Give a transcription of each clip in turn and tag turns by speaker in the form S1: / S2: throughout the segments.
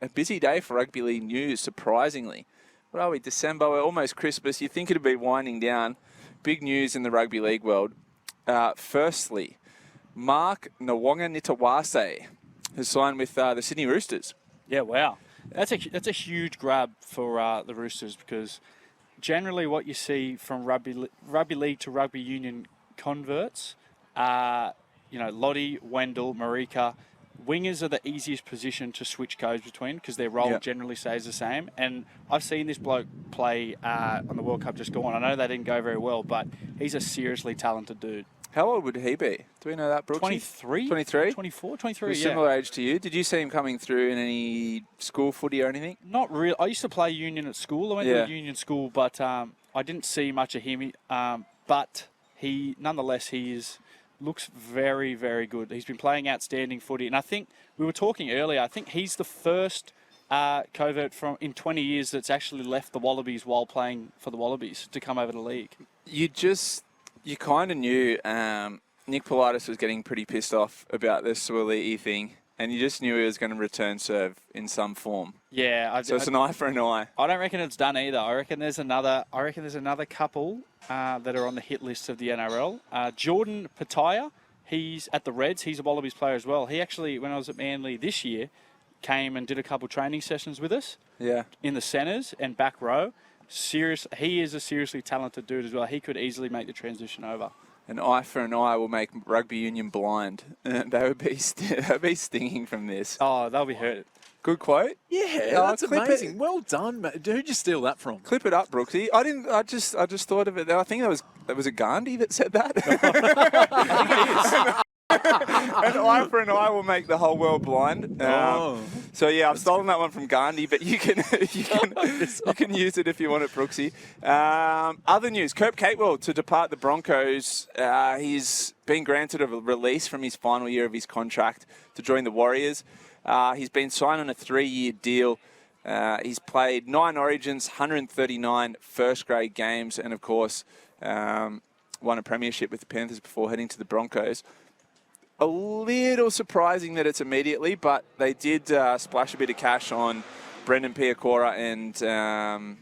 S1: a busy day for rugby league news, surprisingly. What are we, December? We're almost Christmas. You'd think it'd be winding down. Big news in the rugby league world. Firstly, Mark Nawaqanitawase has signed with the Sydney Roosters.
S2: Yeah, wow. That's a huge grab for the Roosters, because generally what you see from rugby league to rugby union converts, Lottie, Wendell, Marika, wingers are the easiest position to switch codes between because their role generally stays the same. And I've seen this bloke play on the World Cup just gone. I know they didn't go very well, but he's a seriously talented dude.
S1: How old would he be? Do we know that, Brooksy?
S2: 23?
S1: 23?
S2: 24, 23, yeah.
S1: Similar age to you. Did you see him coming through in any school footy or anything?
S2: Not really. I used to play union at school. I went to a union school, but I didn't see much of him. But nonetheless, looks very, very good. He's been playing outstanding footy. And I think, we were talking earlier, I think he's the first covert in 20 years that's actually left the Wallabies while playing for the Wallabies to come over to the league.
S1: You kind of knew Nick Politis was getting pretty pissed off about the Suoli'i thing, and you just knew he was going to return serve in some form.
S2: Yeah.
S1: So it's an eye for an eye.
S2: I don't reckon it's done either. I reckon there's another couple that are on the hit list of the NRL. Jordan Pataya, he's at the Reds. He's a Wallabies player as well. He actually, when I was at Manly this year, came and did a couple training sessions with us.
S1: Yeah. In
S2: the centres and back row. He is a seriously talented dude as well. He could easily make the transition over.
S1: An eye for an eye will make rugby union blind. They would be stinging from this.
S2: Oh, they'll be hurt.
S1: Good quote.
S3: Yeah, that's amazing. Well done, mate. Who'd you steal that from?
S1: Clip it up, Brooksy. I just thought of it. I think that was a Gandhi that said that. An eye for an eye will make the whole world blind. So yeah, I've stolen that one from Gandhi, but you can use it if you want it, Brooksy. Other news: Kurt Capewell to depart the Broncos. He's been granted a release from his final year of his contract to join the Warriors. He's been signed on a 3-year deal. He's played 9 Origins, 139 first-grade games, and of course won a premiership with the Panthers before heading to the Broncos. A little surprising that it's immediately, but they did splash a bit of cash on Brendan Piakora and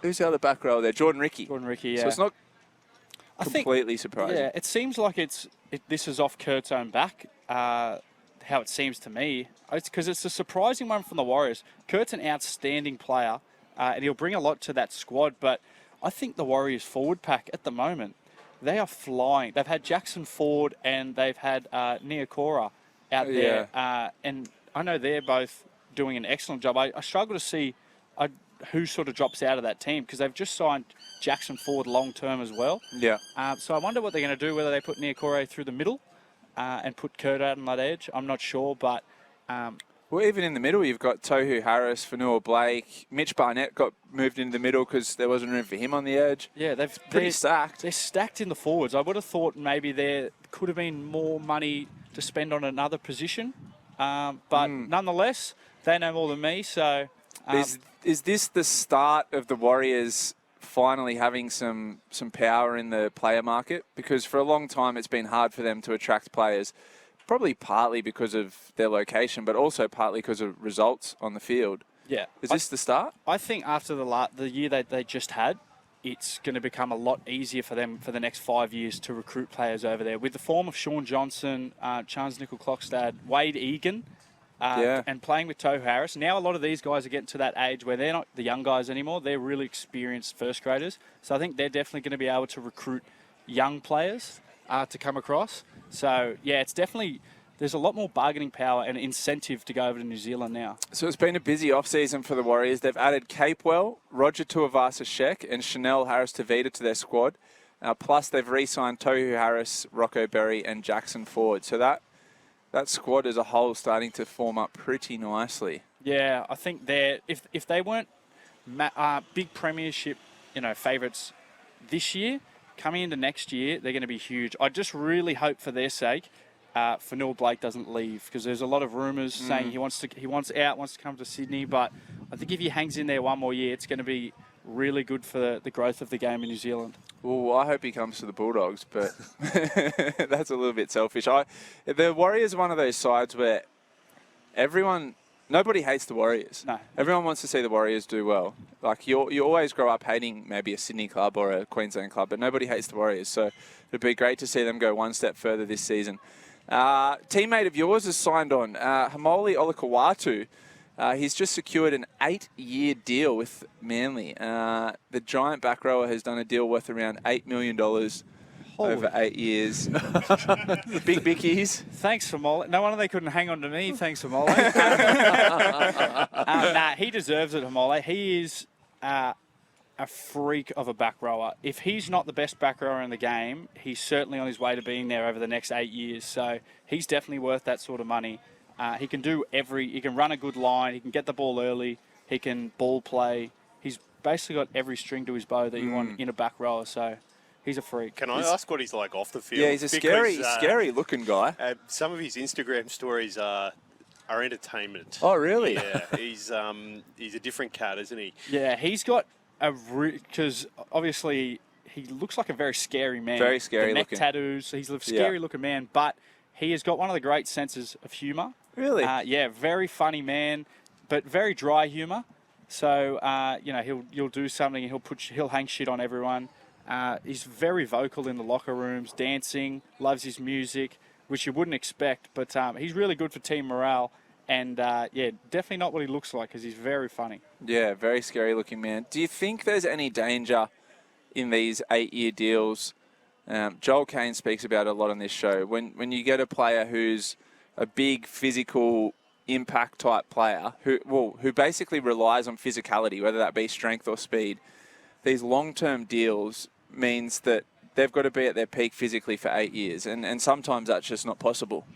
S1: who's the other back row there? Jordan Ricky.
S2: Yeah.
S1: So it's not completely surprising.
S2: Yeah, it seems like this is off Kurt's own back, how it seems to me. It's because it's a surprising one from the Warriors. Kurt's an outstanding player, and he'll bring a lot to that squad, but I think the Warriors forward pack at the moment, they are flying. They've had Jackson Ford and they've had Niokora out there. And I know they're both doing an excellent job. I struggle to see who sort of drops out of that team because they've just signed Jackson Ford long-term as well.
S1: Yeah.
S2: So I wonder what they're going to do, whether they put Niokora through the middle and put Kurt out on that edge. I'm not sure, but...
S1: well, even in the middle, you've got Tohu Harris, Fanua Blake. Mitch Barnett got moved into the middle because there wasn't room for him on the edge.
S2: Yeah, they're
S1: pretty stacked.
S2: They're stacked in the forwards. I would have thought maybe there could have been more money to spend on another position. But nonetheless, they know more than me. So
S1: is this the start of the Warriors finally having some power in the player market? Because for a long time, it's been hard for them to attract players. Probably partly because of their location, but also partly because of results on the field.
S2: Yeah.
S1: Is this the start?
S2: I think after the year that they just had, it's going to become a lot easier for them for the next 5 years to recruit players over there. With the form of Sean Johnson, Charles Nickel-Klokstad, Wade Egan, and playing with Tohu Harris, now a lot of these guys are getting to that age where they're not the young guys anymore. They're really experienced first graders. So I think they're definitely going to be able to recruit young players to come across. So, yeah, it's definitely, there's a lot more bargaining power and incentive to go over to New Zealand now. So
S1: it's been a busy off-season for the Warriors. They've added Capewell, Roger Tuivasa-Sheck and Chanel Harris-Tavita to their squad. Plus, they've re-signed Tohu Harris, Rocco Berry and Jackson Ford. So that squad as a whole is starting to form up pretty nicely.
S2: Yeah, I think if they weren't big premiership, favourites this year, coming into next year, they're going to be huge. I just really hope for their sake, Fanua Blake doesn't leave because there's a lot of rumours saying he wants to come to Sydney. But I think if he hangs in there one more year, it's going to be really good for the growth of the game in New Zealand.
S1: Well, I hope he comes to the Bulldogs, but that's a little bit selfish. The Warriors are one of those sides where everyone Nobody hates the Warriors.
S2: No.
S1: Everyone wants to see the Warriors do well. Like, you always grow up hating maybe a Sydney club or a Queensland club, but nobody hates the Warriors. So it'd be great to see them go one step further this season. Teammate of yours has signed on, Hamuole Olakau'atu. He's just secured an 8-year deal with Manly. The giant back rower has done a deal worth around $8 million over 8 years. Big bickies.
S2: Thanks for Molly. No wonder they couldn't hang on to me. Thanks for Molly. He deserves it, Hamuole. He is a freak of a back rower. If he's not the best back rower in the game, he's certainly on his way to being there over the next 8 years. So he's definitely worth that sort of money. He can do he can run a good line. He can get the ball early. He can ball play. He's basically got every string to his bow that you want in a back rower. So he's a freak.
S4: Can I ask what he's like off the field?
S1: Yeah, he's a scary looking guy.
S4: Some of his Instagram stories are entertainment.
S1: Oh, really?
S4: Yeah, he's a different cat, isn't he?
S2: Yeah, he's got because obviously he looks like a very scary man.
S1: Very scary
S2: the neck
S1: looking.
S2: tattoos. He's a scary looking man, but he has got one of the great senses of humour.
S1: Really?
S2: Yeah, very funny man, but very dry humour. So he'll do something and he'll hang shit on everyone. He's very vocal in the locker rooms, dancing, loves his music, which you wouldn't expect. But he's really good for team morale. And, definitely not what he looks like because he's very funny.
S1: Yeah, very scary looking man. Do you think there's any danger in these 8-year deals? Joel Kane speaks about it a lot on this show. When you get a player who's a big physical impact type player who basically relies on physicality, whether that be strength or speed, these long-term deals means that they've got to be at their peak physically for 8 years, and sometimes that's just not possible.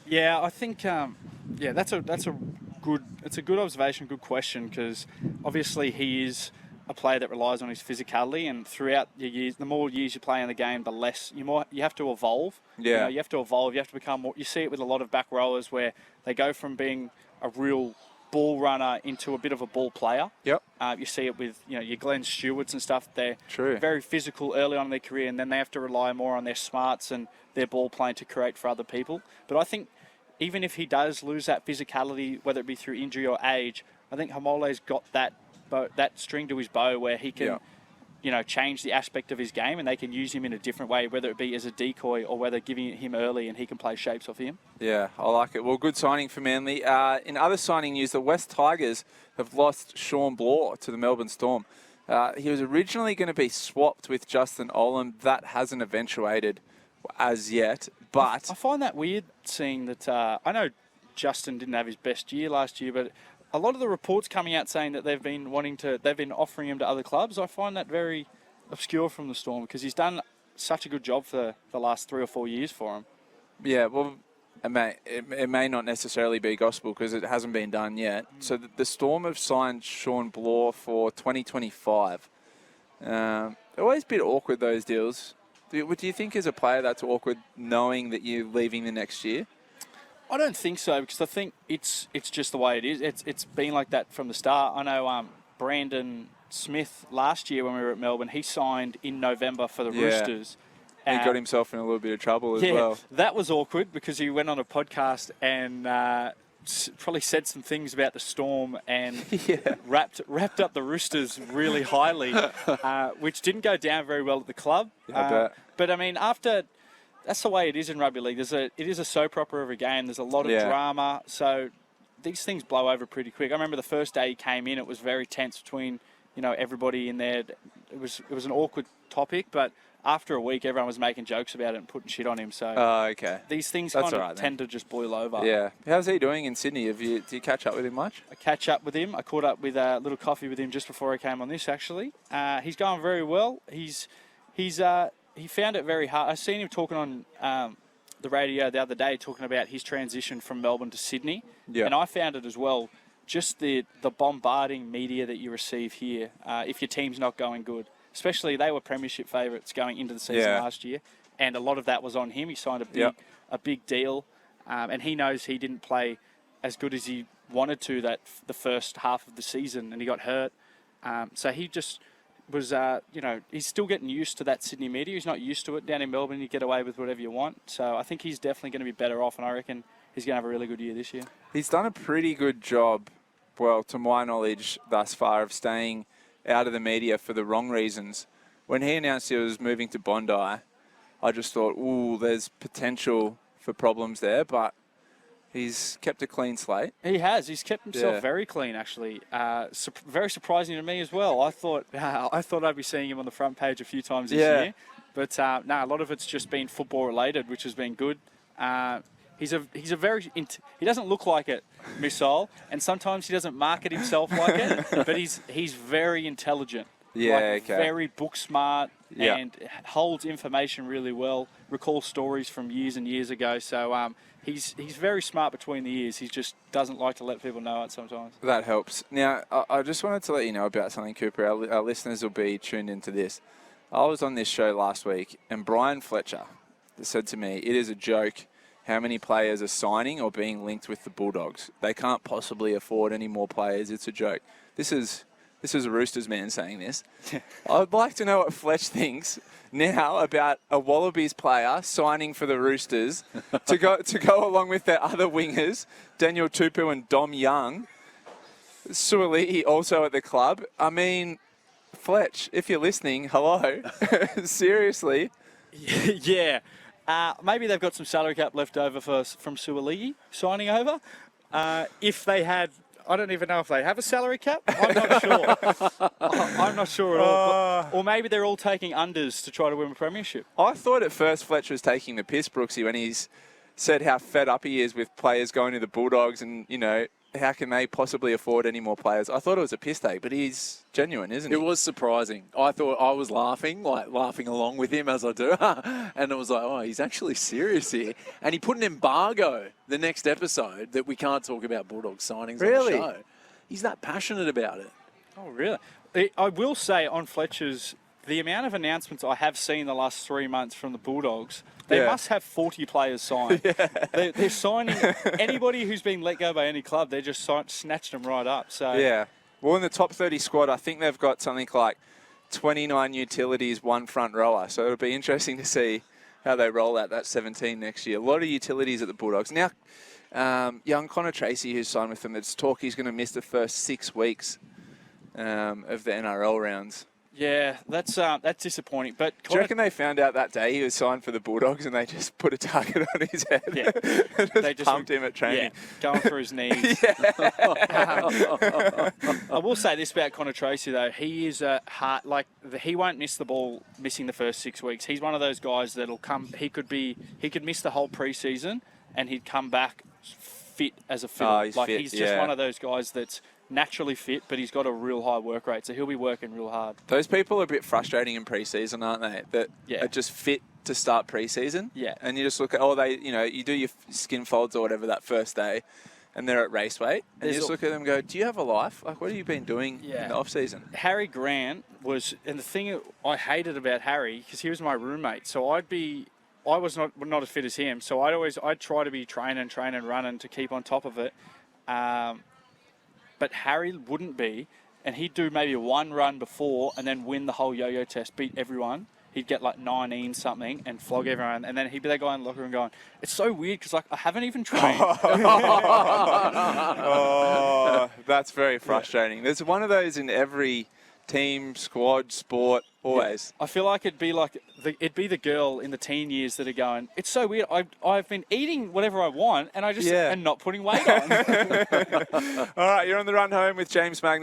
S2: Yeah, I think that's a good observation, good question, because obviously he is a player that relies on his physicality, and throughout your years, the more years you play in the game, the less you have to evolve.
S1: Yeah,
S2: you have to evolve. You have to become more. You see it with a lot of back rowers where they go from being a real ball runner into a bit of a ball player.
S1: Yep.
S2: You see it with your Glenn Stewarts and stuff. They're
S1: True.
S2: very physical early on in their career, and then they have to rely more on their smarts and their ball playing to create for other people. But I think even if he does lose that physicality, whether it be through injury or age, I think Hamole's got that string to his bow where he can, change the aspect of his game, and they can use him in a different way, whether it be as a decoy or whether giving it him early and he can play shapes off him.
S1: Yeah, I like it. Well, good signing for Manly. In other signing news, the West Tigers have lost Sean Bloor to the Melbourne Storm. He was originally going to be swapped with Justin Olam. That hasn't eventuated as yet, but
S2: I find that weird seeing that. I know Justin didn't have his best year last year, but a lot of the reports coming out saying that they've been offering him to other clubs. I find that very obscure from the Storm because he's done such a good job for the last 3 or 4 years for him.
S1: Yeah, well, it may not necessarily be gospel because it hasn't been done yet. So the Storm have signed Sean Bloor for 2025. They're always a bit awkward, those deals. Do you think as a player that's awkward knowing that you're leaving the next year?
S2: I don't think so because I think it's just the way it is. It's been like that from the start. I know Brandon Smith last year when we were at Melbourne, he signed in November for the Roosters.
S1: He got himself in a little bit of trouble as well.
S2: That was awkward because he went on a podcast and probably said some things about the Storm and wrapped up the Roosters really highly, which didn't go down very well at the club.
S1: I bet.
S2: But I mean, that's the way it is in rugby league. It is a soap opera of a game. There's a lot of drama, so these things blow over pretty quick. I remember the first day he came in, it was very tense between everybody in there. It was an awkward topic, but after a week, everyone was making jokes about it and putting shit on him. So
S1: okay.
S2: These things tend to just boil over.
S1: Yeah. How's he doing in Sydney? Do you catch up with him much?
S2: I catch up with him. I caught up with a little coffee with him just before I came on this, actually. He's going very well. He found it very hard. I seen him talking on the radio the other day, talking about his transition from Melbourne to Sydney. Yeah. And I found it as well, just the bombarding media that you receive here if your team's not going good. Especially they were premiership favourites going into the season last year. And a lot of that was on him. He signed a big deal. And he knows he didn't play as good as he wanted to the first half of the season. And he got hurt. So he just was, he's still getting used to that Sydney media. He's not used to it. Down in Melbourne, you get away with whatever you want. So I think he's definitely going to be better off. And I reckon he's going to have a really good year this year.
S1: He's done a pretty good job, well, to my knowledge thus far, of staying out of the media for the wrong reasons. When he announced he was moving to Bondi, I just thought, ooh, there's potential for problems there, but he's kept a clean slate.
S2: He has. He's kept himself very clean, actually. Very surprising to me as well. I thought I'd be seeing him on the front page a few times this year. But no, a lot of it's just been football related, which has been good. He doesn't look like it, Missile, and sometimes he doesn't market himself like it, but he's very intelligent. Very book smart and holds information really well, recalls stories from years and years ago. So he's very smart between the ears. He just doesn't like to let people know it sometimes.
S1: That helps. Now, I just wanted to let you know about something, Cooper. Our listeners will be tuned into this. I was on this show last week, and Brian Fletcher said to me, it is a joke how many players are signing or being linked with the Bulldogs. They can't possibly afford any more players. It's a joke. This is a Roosters man saying this. I'd like to know what Fletch thinks now about a Wallabies player signing for the Roosters to go along with their other wingers, Daniel Tupu and Dom Young. Suoli'i also at the club. I mean, Fletch, if you're listening, hello. Seriously.
S2: Yeah. Maybe they've got some salary cap left over from Suoli'i signing over. If they had... I don't even know if they have a salary cap. I'm not sure. I'm not sure at all. Or maybe they're all taking unders to try to win a premiership.
S1: I thought at first Fletcher was taking the piss, Brooksy, when he's said how fed up he is with players going to the Bulldogs and, you know, how can they possibly afford any more players? I thought it was a piss take, but he's genuine, isn't he?
S3: It was surprising. I thought I was laughing along with him as I do. And it was like, oh, he's actually serious here. And he put an embargo the next episode that we can't talk about Bulldog signings on the show. He's that passionate about it.
S2: Oh, really? I will say on Fletcher's, the amount of announcements I have seen the last 3 months from the Bulldogs, they must have 40 players signed. They're signing anybody who's been let go by any club. They just snatched them right up. So
S1: well, in the top 30 squad, I think they've got something like 29 utilities, 1 front rower. So it'll be interesting to see how they roll out that 17 next year. A lot of utilities at the Bulldogs. Now, young Connor Tracy, who's signed with them, there's talk he's going to miss the first 6 weeks of the NRL rounds.
S2: Yeah, that's disappointing. But
S1: do you reckon they found out that day he was signed for the Bulldogs and they just put a target on his head?
S2: Yeah.
S1: They just pumped him at training.
S2: Yeah, going for his knees. I will say this about Connor Tracy, though. He is he won't miss the ball missing the first 6 weeks. He's one of those guys that'll come. He could miss the whole preseason and he'd come back fit as a fiddle. He's just one of those guys that's naturally fit, but he's got a real high work rate, so he'll be working real hard.
S1: Those people are a bit frustrating in pre-season, aren't they? That are just fit to start pre-season.
S2: Yeah.
S1: And you just look at, you do your skin folds or whatever that first day, and they're at race weight, and you just look at them and go, do you have a life? Like, what have you been doing in the off-season?
S2: Harry Grant was, and the thing I hated about Harry, because he was my roommate, so I was not as fit as him, so I'd try to be training, running to keep on top of it. But Harry wouldn't be, and he'd do maybe 1 run before and then win the whole yo-yo test, beat everyone. He'd get like 19 something and flog everyone, and then he'd be that guy in the locker room going, it's so weird because I haven't even trained.
S1: That's very frustrating. There's one of those in every team, squad, sport, always.
S2: Yeah. I feel like it'd be the girl in the teen years that are going, it's so weird. I've been eating whatever I want and and not putting weight on.
S1: All right, you're on the run home with James Magnussen.